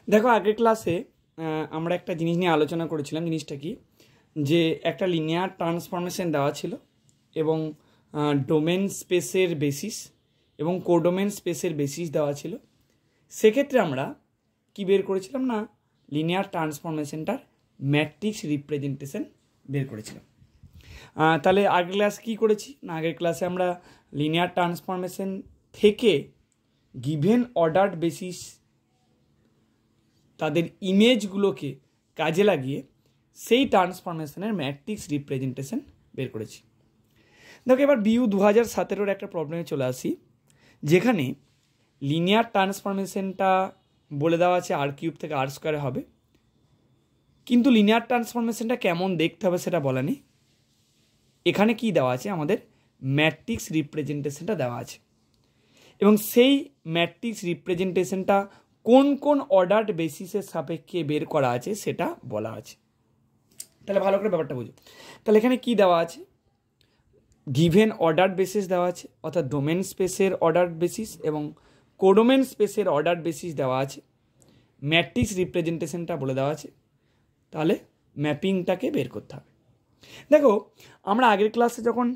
দেখো আগের ক্লাসে আমরা একটা জিনিস নিয়ে আলোচনা করেছিলাম। জিনিসটা কি, যে একটা লিনিয়ার ট্রান্সফরমেশন দেওয়া ছিল এবং ডোমেন স্পেসের বেসিস এবং কোডোমেন স্পেসের বেসিস দেওয়া ছিল। সেক্ষেত্রে আমরা কি বের করেছিলাম না, লিনিয়ার ট্রান্সফরমেশনটার ম্যাট্রিক্স রিপ্রেজেন্টেশন বের করেছিলাম। তাহলে আগের ক্লাস কী করেছি না, আগের ক্লাসে আমরা লিনিয়ার ট্রান্সফরমেশন থেকে গিভেন অর্ডার্ড বেসিস তাদের ইমেজগুলোকে কাজে লাগিয়ে সেই ট্রান্সফরমেশনের ম্যাট্রিক্স রিপ্রেজেন্টেশন বের করেছি। দেখো এবার বিউ 2017 একটা প্রবলেমে চলে আসি, যেখানে লিনিয়ার ট্রান্সফরমেশনটা বলে দেওয়া আছে আর কিউব থেকে আর স্কোয়ারে হবে, কিন্তু লিনিয়ার ট্রান্সফরমেশনটা কেমন দেখতে হবে সেটা বলা নেই। এখানে কি দেওয়া আছে, আমাদের ম্যাট্রিক্স রিপ্রেজেন্টেশনটা দেওয়া আছে এবং সেই ম্যাট্রিক্স রিপ্রেজেন্টেশনটা কোন কোন অর্ডার্ড বেসিসের সাপেক্ষে বের করা আছে সেটা বলা আছে। তাহলে ভালো করে ব্যাপারটা বুঝো। তাহলে এখানে কি দেওয়া আছে, গিভেন অর্ডার্ড বেসিস দেওয়া আছে, অর্থাৎ ডোমেন স্পেসের অর্ডার্ড বেসিস এবং কোডোমেন স্পেসের অর্ডার্ড বেসিস দেওয়া আছে, ম্যাট্রিক্স রিপ্রেজেন্টেশনটা বলে দেওয়া আছে। তাহলে ম্যাপিংটাকে বের করতে হবে। দেখো আমরা আগের ক্লাসে যখন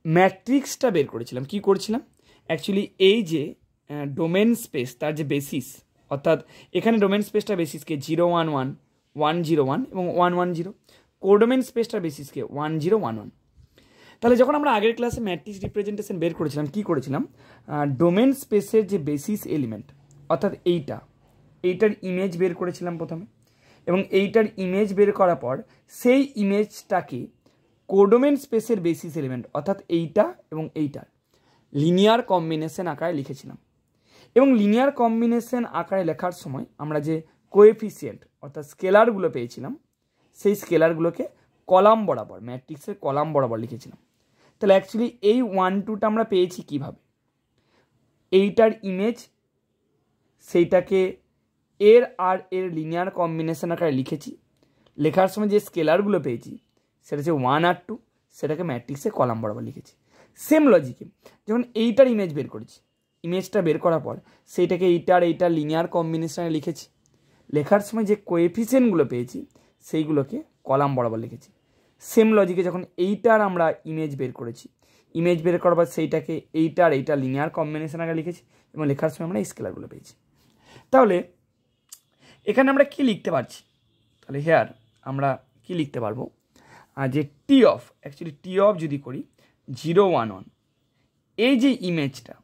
ম্যাট্রিক্সটা বের করেছিলাম, কি করেছিলাম অ্যাকচুয়ালি, এই যে ডোমেন স্পেস তার যে বেসিস, অর্থাৎ এখানে ডোমেন স্পেসটা বেসিসকে 0 1 1 1 0 1 এবং 1 1 0, কোডোমেন স্পেসটার বেসিসকে 1 0 1 1। তাহলে যখন আমরা আগের ক্লাসে ম্যাট্রিক্স রিপ্রেজেন্টেশন বের করেছিলাম, কি করেছিলাম, ডোমেন স্পেসের যে বেসিস এলিমেন্ট, অর্থাৎ এইটার ইমেজ বের করেছিলাম প্রথমে, এবং এইটার ইমেজ বের করার পর সেই ইমেজটাকে কোডোমেন স্পেসের বেসিস এলিমেন্ট, অর্থাৎ এইটা এবং এইটার লিনিয়ার কম্বিনেশন আকারে লিখেছিলাম। এবং লিনিয়ার কম্বিনেশন আকারে লেখার সময় আমরা যে কোএফিসিয়েন্ট অর্থাৎ স্কেলারগুলো পেয়েছিলাম, সেই স্কেলারগুলোকে কলাম বরাবর, ম্যাট্রিক্সের কলাম বরাবর লিখেছিলাম। তাহলে অ্যাকচুয়ালি এই 1 2টা আমরা পেয়েছি কিভাবে, এইটার ইমেজ সেইটাকে এর আর এর লিনিয়ার কম্বিনেশন আকারে লিখেছি, লেখার সময় যে স্কেলারগুলো পেয়েছি সেটা হচ্ছে 1 আর 2, সেটাকে ম্যাট্রিক্সে কলাম বরাবর লিখেছি। সেম লজিকে যখন এইটার ইমেজ বের করেছি, ইমেজটা বের করার পর সেইটাকে এইটার লিনিয়ার কম্বিনেশনে লিখেছি, লেখার সময় যে কোএফিসিয়েন্টগুলো পেয়েছি সেইগুলোকে কলাম বরাবর লিখেছি। সেম লজিকে যখন এইটার আমরা ইমেজ বের করেছি, ইমেজ বের করার পর সেইটাকে এইটার লিনিয়ার কম্বিনেশন আগে লিখেছি এবং লেখার সময় আমরা এই স্কেলারগুলো পেয়েছি। তাহলে এখানে আমরা কি লিখতে পারছি, তাহলে হেয়ার আমরা কি লিখতে পারবো, যে T of, actually T of যদি করি 0 1 1, এই যে ইমেজটা,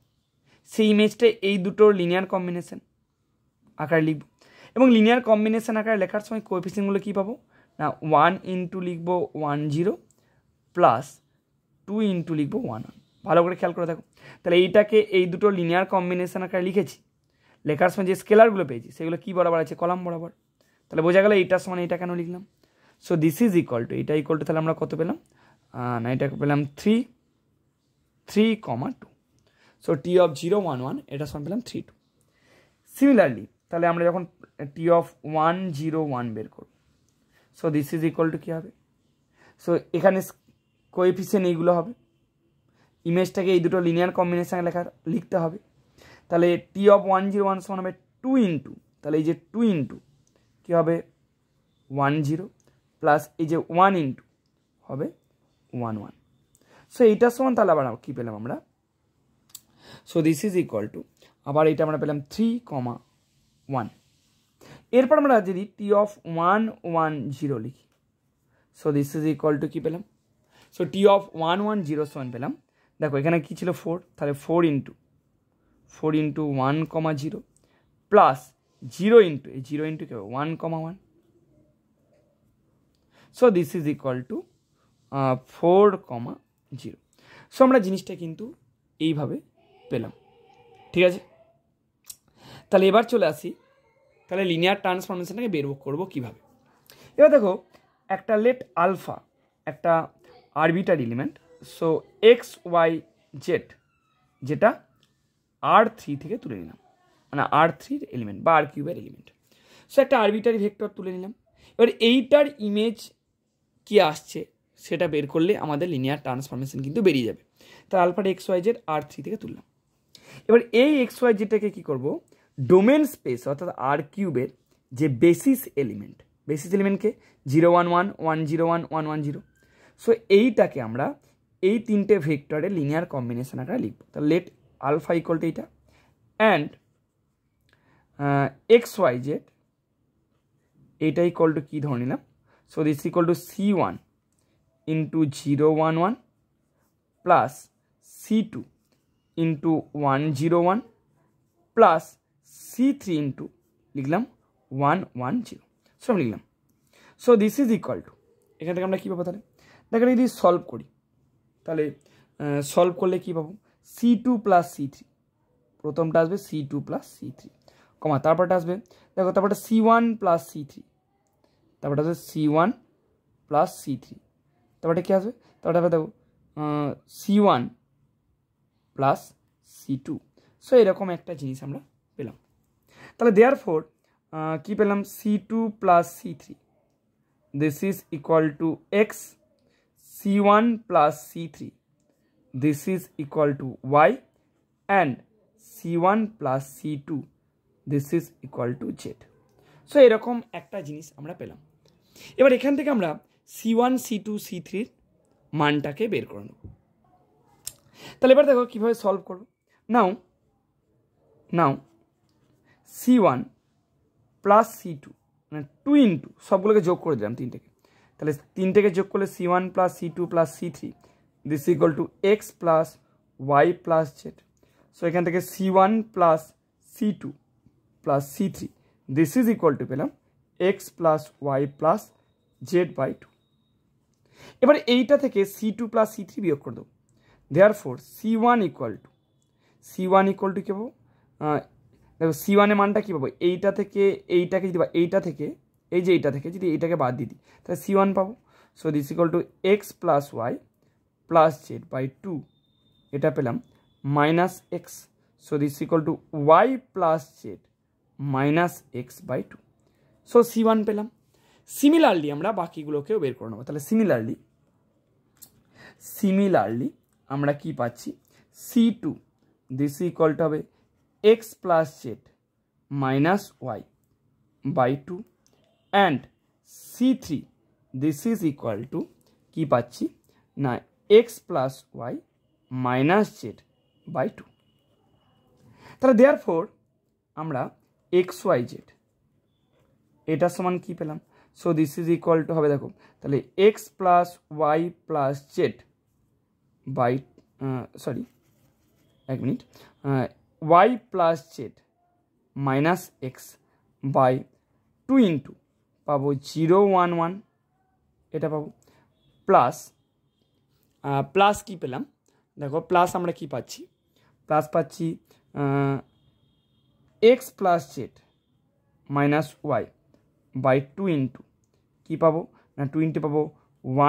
সেই ইমেজটা এই দুটোর লিনিয়ার কম্বিনেশন আকারে লিখব এবং লিনিয়ার কম্বিনেশন আকারে লেখার সময় কোএফিসিয়েন্টগুলো কী পাবো না, 1 ইন্টু লিখবো 1 0 প্লাস 2 ইন্টু লিখবো 1 1। ভালো করে খেয়াল করে দেখো, তাহলে এইটাকে এই দুটো লিনিয়ার কম্বিনেশন আকারে লিখেছি, লেখার সময় যে স্কেলারগুলো পেয়েছি সেগুলো কী বরাবর আছে, কলাম বরাবর। তাহলে বোঝা গেল এইটার সমান এইটা কেন লিখলাম। So this is equal two, এটা ইকুয়াল টু তাহলে আমরা কত পেলাম না, এটাকে পেলাম 3 3, 2। সো টি অফ 0 1 1 এটা সমান পেলাম 3 2। সিমিলারলি তাহলে আমরা যখন টি অফ 1 0 1 বের করব, so this is equal to কী হবে, সো এখানে কোএফিসিয়েন্ট এইগুলো হবে, ইমেজটাকে এই দুটো লিনিয়ার কম্বিনেশানে লিখতে হবে। তাহলে টি অফ 1 0 1 সমান হবে 2 ইন্টু, তাহলে এই যে 2 ইন্টু কী হবে 1 0 প্লাস এই যে 1 ইন্টু হবে 1 1। সো এইটার সমান তাহলে আবার কী পেলাম আমরা, so this is equal two, আবার এটা আমরা পেলাম 3 1। এরপর আমরা যদি টি অফ 1 1 0 লিখি, so this is equal to কী পেলাম, সো টি অফ 1 1 0 সমান পেলাম, দেখো এখানে কী ছিল 4, তাহলে 4 ইন্টু 1 0 প্লাস 0 ইন্টু এই 0 ইন্টু কী হবে 1 1। So this is equal two 4 0। So আমরা জিনিসটা কিন্তু এইভাবে পেলাম, ঠিক আছে। তাহলে এবার চলে আসি, তাহলে লিনিয়ার ট্রান্সফরমেশনটাকে বের করবো কীভাবে। এবার দেখো একটা লেট আলফা একটা arbitrary element, so x y z, যেটা R3 থেকে তুলে নিলাম, মানে R3 এলিমেন্ট বা R কিউবের এলিমেন্ট। সো একটা আরবিটারি ভেক্টর তুলে নিলাম। এবার এইটার ইমেজ কি আসছে সেটা বের করলে আমাদের লিনিয়ার ট্রান্সফরমেশন কিন্তু বেরিয়ে যাবে। তার আলফাটা এক্স ওয়াই জেড R3 থেকে তুললাম। এবার এই এক্স ওয়াই জেডটাকে কী করবো, ডোমেন স্পেস অর্থাৎ আর কিউবের যে বেসিস এলিমেন্টকে 0 1 1 1 0 1 1 1 0, সো এইটাকে আমরা এই তিনটে ভেক্টরের লিনিয়ার কম্বিনেশন আকারে লিখব। তাহলে লেট আলফা ইকুয়াল টু এইটা অ্যান্ড এক্স ওয়াই জেড এইটা ইকুয়াল টু কী ধরে নিলাম, so this equal two C1 into 0 1 1 plus C2 into 1 0 1 plus C3 into লিখলাম 1 1 0, সো আমি লিখলাম। So this is equal two, এখান থেকে আমরা কী পাবো তাহলে দেখো যদি সলভ করি তাহলে সলভ করলে কী পাবো C2 প্লাস C3, প্রথমটা আসবে C2 প্লাস C3 কমা তারপরটা আসবে দেখো তারপরটা C1 প্লাস C3, তারপরটা আসবে C1 প্লাস C3, তারপরটা কী আসবে তারপরটা দেখো C1 প্লাস C2, সো এরকম একটা জিনিস আমরা পেলাম। তাহলে দেয়ার ফোর কী পেলাম C2 plus C3, this is equal to x, C1 plus C3, this is equal to y and C1 plus C2, this is equal to z. So এরকম একটা জিনিস আমরা পেলাম। এবার এখান থেকে আমরা C1 C2 C3-র মানটাকে বের করে নেব। তাহলে এবার দেখো কীভাবে সলভ করব। নাও C1 প্লাস C2 মানে 2 ইন্টু সবগুলোকে যোগ করে দিলাম তিনটেকে, তাহলে তিনটেকে যোগ করলে C1 plus C2 plus C3, this equal to x plus y plus z. So এখান থেকে C1 plus C2 plus C3, this is equal to পেলাম x plus y plus z by 2। এবার এইটা থেকে C2 প্লাস C3 বিয়োগ করে দেবো, therefore C1 equal to কী পাবো দেখো C1 এর মানটা কী পাবো, এইটা থেকে এইটাকে যদি এইটা থেকে এই যে এইটা থেকে যদি এইটাকে বাদ দিয়ে দিই তাহলে C1 পাবো। So this equal to x plus y plus z by 2, এটা পেলাম minus x, so this equal to y plus z minus x by 2, so C1 পেলাম। সিমিলারলি আমরা বাকিগুলোকেও বের করে নেবো। তাহলে সিমিলারলি আমরা কি পাচ্ছি C2 দিস ইকুয়াল টু হবে x plus z minus y by 2 and C3 this is equal to কী পাচ্ছি না x plus y minus z by 2। তাহলে দেয়ারফোর আমরা এক্স ওয়াই জেড এটার সমান কী পেলাম, so this is equal to হবে দেখো তাহলে x plus y plus z by y plus z minus x by 2 into পাবো 0 1 1, এটা পাবো প্লাস কী পেলাম দেখো প্লাস আমরা কি পাচ্ছি পাচ্ছি x plus z minus y by 2 into কী পাবো না 2 ইন্টু পাবো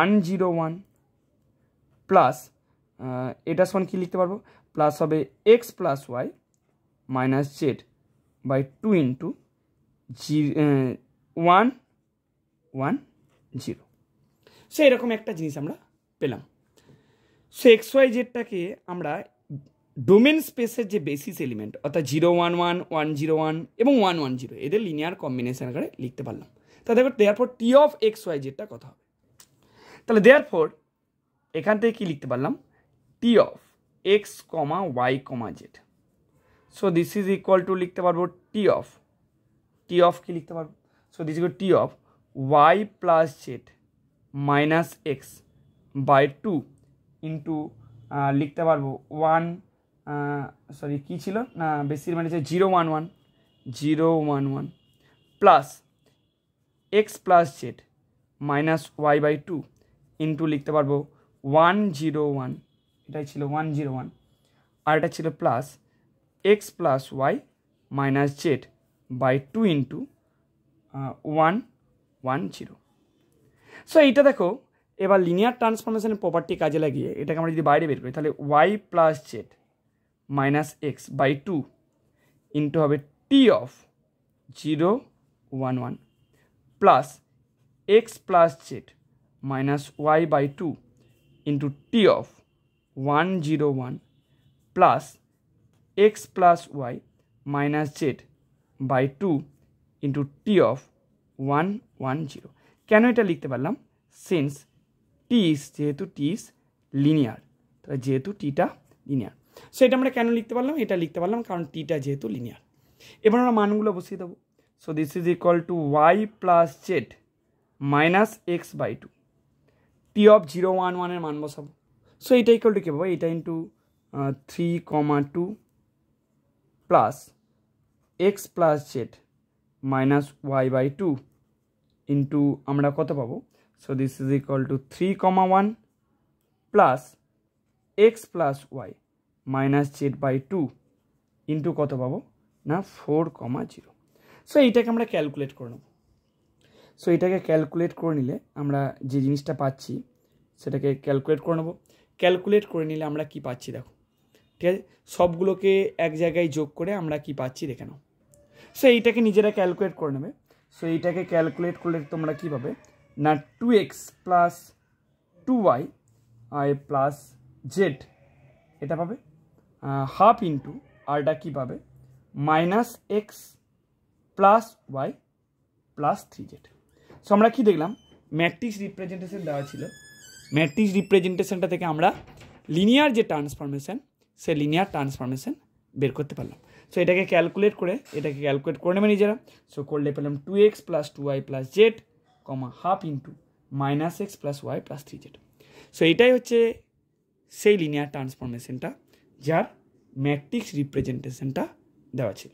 1 0 1 প্লাস এটার সমান কী লিখতে পারবো প্লাস হবে x plus y minus z by 2 into 1 1 0, so এরকম একটা জিনিস আমরা পেলাম। সো এক্স ওয়াই জেডটাকে আমরা ডোমেন স্পেসের যে বেসিস এলিমেন্ট অর্থাৎ 0 1 1 1 0 1 এবং 1 1 0 এদের লিনিয়ার কম্বিনেশন আকারে লিখতে পারলাম। তা দেখো therefore T of x y জেডটা কত হবে, তাহলে দেয়ারফর এখান থেকে কী লিখতে পারলাম T of x comma y comma z, so this is equal to লিখতে পারবো টি অফ কি লিখতে পারবো, so this equal T of y plus z minus x by 2 into লিখতে পারবো কী ছিল না বেশির মানে 0 1 1 plus x plus z minus y by 2 into লিখতে পারবো 1 0 1, এটাই ছিল 1 0 1, আর এটা ছিল plus x plus y minus z by 2 into 1 1 0। So এইটা দেখো এবার লিনিয়ার ট্রান্সফরমেশনের প্রপার্টি কাজে লাগিয়ে এটাকে আমরা যদি বাইরে বের করি তাহলে y plus z minus x by 2 into হবে T of 0 1 1 plus x plus z minus y by 2 into T of 1 0 1 plus x plus y minus z by two into T of 1 1 0। কেন এটা লিখতে পারলাম? সিন্স টি ইস, যেহেতু টি ইস linear, তো যেহেতু টিটা linear, so এটা আমরা কেন লিখতে পারলাম? এটা লিখতে পারলাম কারণ টিটা যেহেতু লিনিয়ার। এবার আমরা মানগুলো বসিয়ে দেবো। So this is equal to y plus z minus x by two, T of 0 1 1 এর মান বসাবো। সো এটা ইকুয়াল টু কী পাবো? এটা into 3, 2 plus x plus z minus y by two into আমরা কত পাবো? So this is equal to 3, 1 plus x plus y minus z by two into কত পাবো না 4, 0। সো এইটাকে আমরা ক্যালকুলেট করে নেব। সো এটাকে ক্যালকুলেট করে নিলে আমরা যে জিনিসটা পাচ্ছি সেটাকে ক্যালকুলেট করে নেব। ক্যালকুলেট করে নিলে আমরা কি পাচ্ছি দেখো, ঠিক আছে? সবগুলোকে এক জায়গায় যোগ করে আমরা কি পাচ্ছি দেখে নাও। সো এইটাকে নিজেরা ক্যালকুলেট করে নেবে। সো এইটাকে ক্যালকুলেট করলে তোমরা কী পাবে না 2x plus 2y plus Z এটা পাবে, হাফ ইন্টু আরটা কী পাবে minus x plus y plus 3z। So আমরা কী দেখলাম? ম্যাট্রিক্স রিপ্রেজেন্টেশন দেওয়া ছিল, ম্যাট্রিক্স রিপ্রেজেন্টেশনটা থেকে আমরা লিনিয়ার যে ট্রান্সফরমেশন সে লিনিয়ার ট্রান্সফরমেশন বের করতে পারলাম। সো এটাকে ক্যালকুলেট করে নেবে নিজেরা। সো করলে পেলাম 2x plus 2y plus z half into minus x plus y plus 3z। So এটাই হচ্ছে সেই লিনিয়ার ট্রান্সফরমেশনটা যার ম্যাট্রিক্স রিপ্রেজেন্টেশনটা দেওয়া ছিল।